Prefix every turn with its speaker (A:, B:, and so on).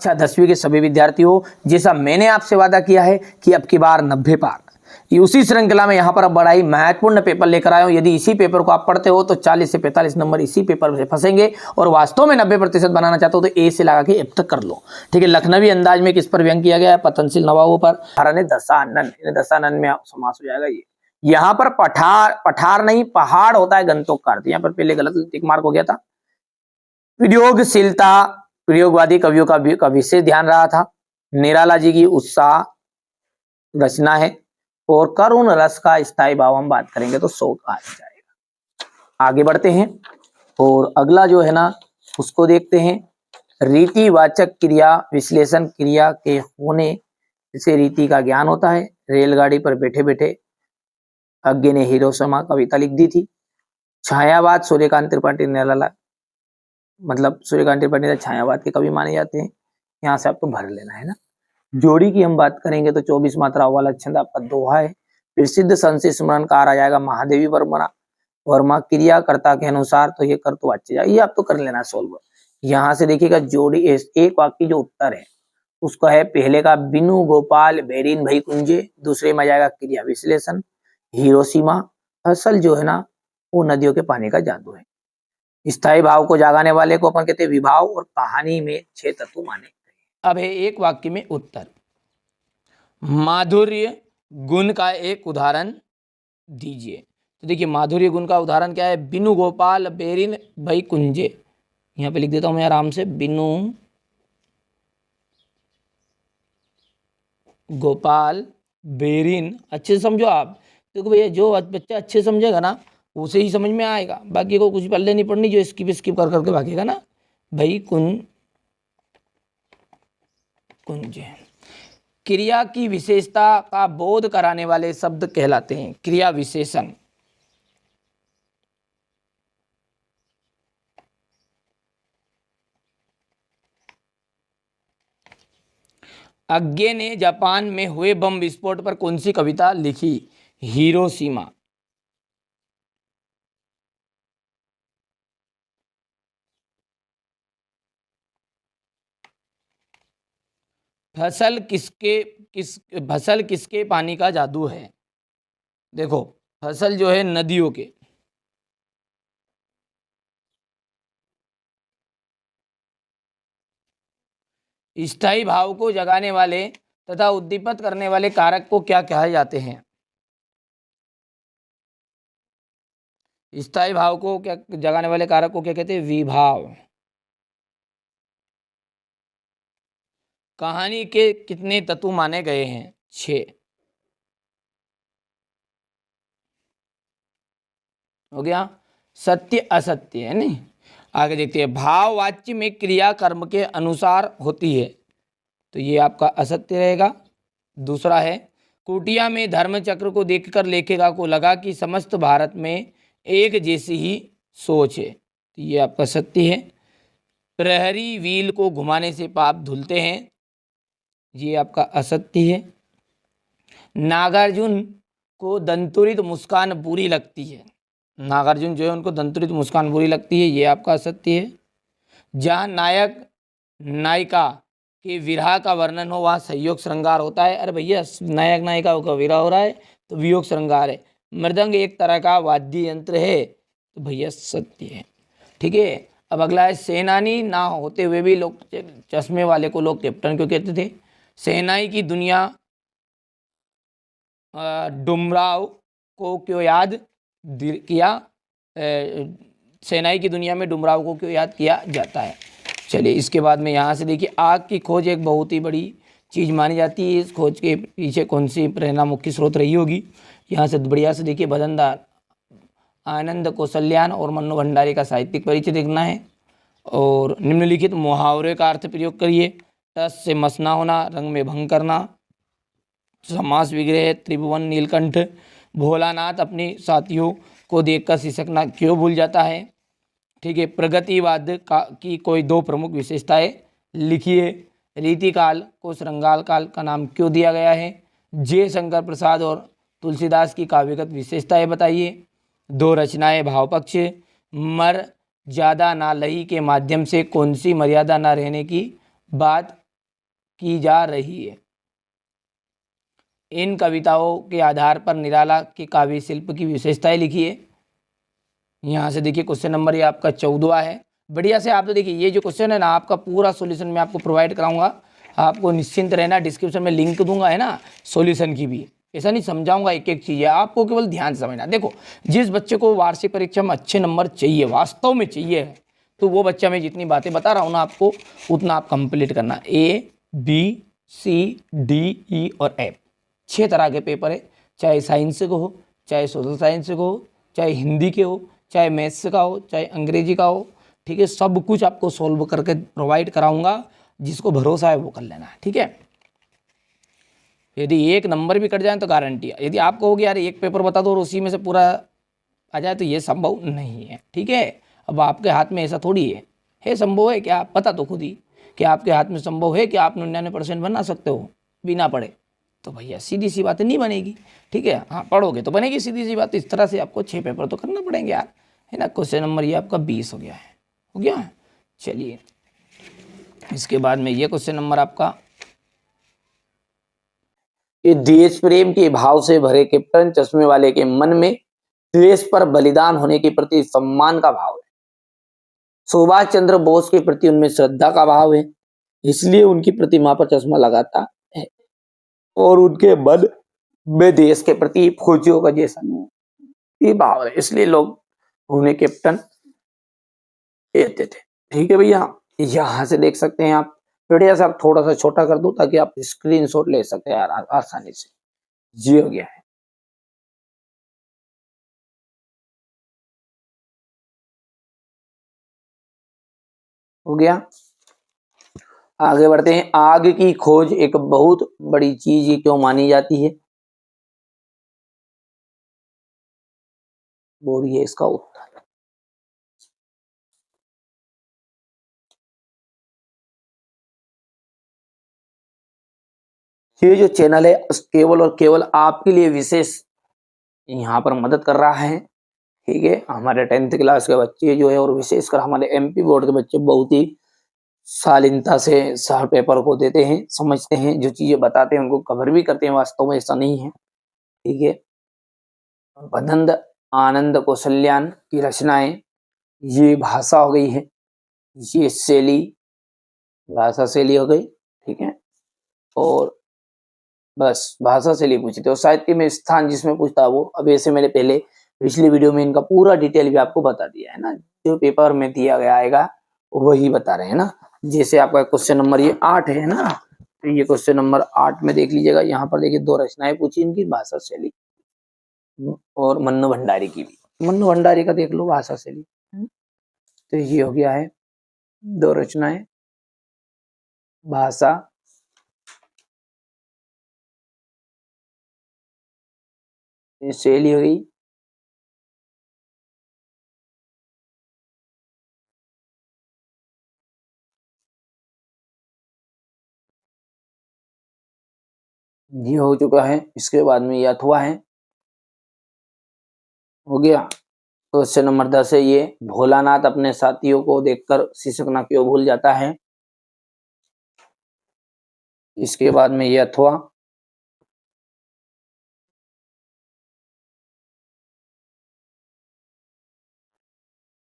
A: अच्छा 10वीं के सभी विद्यार्थियों, जैसा मैंने आपसे वादा किया है कि अब की बार 90 पार, ये उसी श्रृंखला में यहाँ पर अब बड़ा ही महत्वपूर्ण पेपर लेकर आया हूँ। यदि इसी पेपर को आप पढ़ते हो तो 40 से 45 नंबर इसी पेपर से फंसेंगे, और वास्तव में 90% बनाना चाहते हो तो ए से लगा के अब तक कर लो। ठीक है, लखनवी अंदाज में किस पर व्यंग किया गया है? पतनशील नवाबों पर। धारा दशानन, दशानन में समास हो जाएगा ये। यहाँ पर पठार नहीं पहाड़ होता है गंतोक का अर्थ, यहाँ पर पहले गलत टिक मार्क हो गया था। प्रयोगशीलता, प्रयोगवादी कवियों का विशेष ध्यान रहा था। निराला जी की उत्साह रचना है, और करुण रस का स्थायी भाव हम बात करेंगे तो शोक आ जाएगा। आगे बढ़ते हैं और अगला जो है ना उसको देखते हैं। रीतिवाचक क्रिया विश्लेषण, क्रिया के होने से रीति का ज्ञान होता है। रेलगाड़ी पर बैठे बैठे अज्ञे ने हिरोशिमा कविता लिख दी थी। छायावाद, सूर्यकांत त्रिपाठी निराला, मतलब सूर्यकांत त्रिपाठी छायावाद के कवि माने जाते हैं। यहाँ से आपको भर लेना है ना। जोड़ी की हम बात करेंगे तो 24 मात्राओं वाला छंद आपका दोहा है। प्रसिद्ध संस्कृत स्मरणकार आ जाएगा महादेवी वर्मा। क्रियाकर्ता के अनुसार तो ये कर्तवाच्य जाएगा, ये आप तो कर लेना सोल्व। यहाँ से देखिएगा जोड़ी एक वाक्य जो उत्तर है उसका है, पहले का बिनु गोपाल बेरिन भई कुंजे, दूसरे में आ जाएगा क्रिया विश्लेषण हिरोशिमा। असल जो है ना वो नदियों के पानी का जादू है। स्थायी भाव को जागाने वाले को अपन कहते हैं विभाव, और कहानी में 6 तत्व माने। अब है एक वाक्य में उत्तर। माधुर्य गुण का एक उदाहरण दीजिए। तो देखिए माधुर्य गुण का उदाहरण क्या है? बिनु गोपाल बेरिन भई कुंजे। यहाँ पे लिख देता हूं मैं आराम से, बिनु गोपाल बेरिन। अच्छे से समझो आप, देखो भैया जो बच्चा अच्छे समझेगा ना उसे ही समझ में आएगा, बाकी को कुछ पढ़ने नहीं पढ़नी, जो स्किप कर करके भागेगा ना भाई कुंज। क्रिया की विशेषता का बोध कराने वाले शब्द कहलाते हैं क्रिया विशेषण। अज्ञे ने जापान में हुए बम विस्फोट पर कौन सी कविता लिखी? हिरोशिमा। फसल किसके पानी का जादू है? देखो फसल जो है नदियों के। स्थायी भाव को जगाने वाले तथा उद्दीपित करने वाले कारक को क्या कहा जाते हैं? स्थायी भाव को क्या जगाने वाले कारक को क्या कहते हैं? विभाव। कहानी के कितने तत्व माने गए हैं? 6। हो गया। सत्य असत्य है नहीं। आगे देखते हैं। भाववाच्य में क्रिया कर्म के अनुसार होती है, तो ये आपका असत्य रहेगा। दूसरा है, कुटिया में धर्मचक्र को देखकर लेखिका को लगा कि समस्त भारत में एक जैसी ही सोच है, तो ये आपका सत्य है। प्रहरी व्हील को घुमाने से पाप धुलते हैं, ये आपका असत्य है। नागार्जुन को दंतुरित मुस्कान बुरी लगती है, नागार्जुन जो है उनको दंतुरित मुस्कान बुरी लगती है, ये आपका असत्य है। जहाँ नायक नायिका के विरह का वर्णन हो वहाँ संयोग श्रृंगार होता है। अरे भैया नायक नायिका का विरह हो रहा है तो वियोग श्रृंगार है। मृदंग एक तरह का वाद्य यंत्र है, तो भैया सत्य है। ठीक है, अब अगला है, सेनानी ना होते हुए भी लोग चश्मे वाले को लोग कैप्टन क्यों कहते थे? सेनाई की दुनिया डुमराव को क्यों याद किया? सेनाई की दुनिया में डुमराव को क्यों याद किया जाता है? चलिए इसके बाद में यहाँ से देखिए, आग की खोज एक बहुत ही बड़ी चीज़ मानी जाती है। इस खोज के पीछे कौन सी प्रेरणा मुख्य स्रोत रही होगी? यहाँ से बढ़िया से देखिए, भजनदार आनंद कौशल्यान और मन्नू भंडारी का साहित्यिक परिचय देखना है। और निम्नलिखित मुहावरे का अर्थ प्रयोग करिए। टस से मस ना होना, रंग में भंग करना, समास विग्रह, त्रिभुवन नीलकंठ, भोलानाथ अपने साथियों को देखकर सिसकना क्यों भूल जाता है? ठीक है, प्रगतिवाद की कोई 2 प्रमुख विशेषताएं लिखिए। रीतिकाल को श्रृंगार काल का नाम क्यों दिया गया है? जे शंकर प्रसाद और तुलसीदास की काव्यगत विशेषताएं बताइए। 2 रचनाएं भावपक्ष, मर ज्यादा ना लही के माध्यम से कौन सी मर्यादा ना रहने की बात की जा रही है। इन कविताओं के आधार पर निराला के काव्य शिल्प की विशेषताएं लिखिए। यहाँ से देखिए क्वेश्चन नंबर ये आपका 14 है। बढ़िया से आप तो देखिए ये जो क्वेश्चन है ना, आपका पूरा सॉल्यूशन मैं आपको प्रोवाइड कराऊंगा। आपको निश्चिंत रहना, डिस्क्रिप्शन में लिंक दूंगा है ना सॉल्यूशन की भी। ऐसा नहीं समझाऊंगा एक एक चीज़ है, आपको केवल ध्यान समझना। देखो जिस बच्चे को वार्षिक परीक्षा में अच्छे नंबर चाहिए, वास्तव में चाहिए, तो वो बच्चा मैं जितनी बातें बता रहा हूँ ना आपको, उतना आप कंप्लीट करना। ABCDE और F 6 तरह के पेपर है, चाहे साइंस के हो, चाहे सोशल साइंस के हो, चाहे हिंदी के हो, चाहे मैथ्स का हो, चाहे अंग्रेजी का हो। ठीक है, सब कुछ आपको सॉल्व करके प्रोवाइड कराऊंगा। जिसको भरोसा है वो कर लेना, ठीक है। यदि एक नंबर भी कट जाए तो गारंटी है। यदि आप कहोगे यार एक पेपर बता दो और उसी में से पूरा आ जाए, तो ये संभव नहीं है, ठीक है। अब आपके हाथ में ऐसा थोड़ी है संभव है क्या? आप पता तो खुद ही कि आपके हाथ में संभव है कि आप 99% बना सकते हो बिना पढ़े? तो भैया सीधी सी बात नहीं बनेगी, ठीक है। हाँ पढ़ोगे तो बनेगी सीधी सी बात। इस तरह से आपको 6 पेपर तो करना पड़ेंगे यार, है ना। क्वेश्चन नंबर ये आपका 20 हो गया है, हो गया। चलिए इसके बाद में ये क्वेश्चन नंबर आपका,
B: ये देश प्रेम के भाव से भरे कैप्टन चश्मे वाले के मन में देश पर बलिदान होने के प्रति सम्मान का भाव है। सुभाष चंद्र बोस के प्रति उनमें श्रद्धा का भाव है, इसलिए उनकी प्रतिमा पर चश्मा लगाता है और उनके मन में देश के प्रति फौजियों का जैसा ये भाव है, इसलिए लोग उन्हें कैप्टन कहते थे। ठीक है भैया, यहाँ से देख सकते हैं आप। बढ़िया सा थोड़ा सा छोटा कर दूं ताकि आप स्क्रीनशॉट ले सकते हैं यार आसानी से। जी हो गया है। हो गया। आगे बढ़ते हैं। आग की खोज एक बहुत बड़ी चीज क्यों मानी जाती है? बोलिए इसका उत्तर। ये जो चैनल है केवल और केवल आपके लिए विशेष यहाँ पर मदद कर रहा है, ठीक है। हमारे 10th क्लास के बच्चे जो है और विशेषकर हमारे MP बोर्ड के बच्चे बहुत ही शालीनता से सर पेपर को देते हैं, समझते हैं, जो चीजें बताते हैं उनको कवर भी करते हैं। वास्तव में ऐसा नहीं है, ठीक है। बदंद आनंद कौशल्यान की रचनाएं, ये भाषा हो गई है, ये शैली, भाषा शैली हो गई, ठीक है। और बस भाषा शैली पूछी तो साहित्य में स्थान जिसमें पूछता वो। अब ऐसे मैंने पहले पिछली वीडियो में इनका पूरा डिटेल भी आपको बता दिया है ना, जो पेपर में दिया गया आएगा वही बता रहे हैं ना। जैसे आपका क्वेश्चन नंबर ये 8 है ना, तो ये क्वेश्चन नंबर 8 में देख लीजिएगा। यहाँ पर देखिए 2 रचनाएं पूछी इनकी, भाषा शैली और मन्नू भंडारी की भी। मन्नू भंडारी का देख लो भाषा शैली। तो ये हो गया है 2 रचनाएं, भाषा शैली हो गई। ये हो चुका है। इसके बाद में ये अथवा है, हो गया। क्वेश्चन नंबर 10 है ये, भोलानाथ अपने साथियों को देखकर सिसकना क्यों भूल जाता है? इसके बाद में ये अथवा,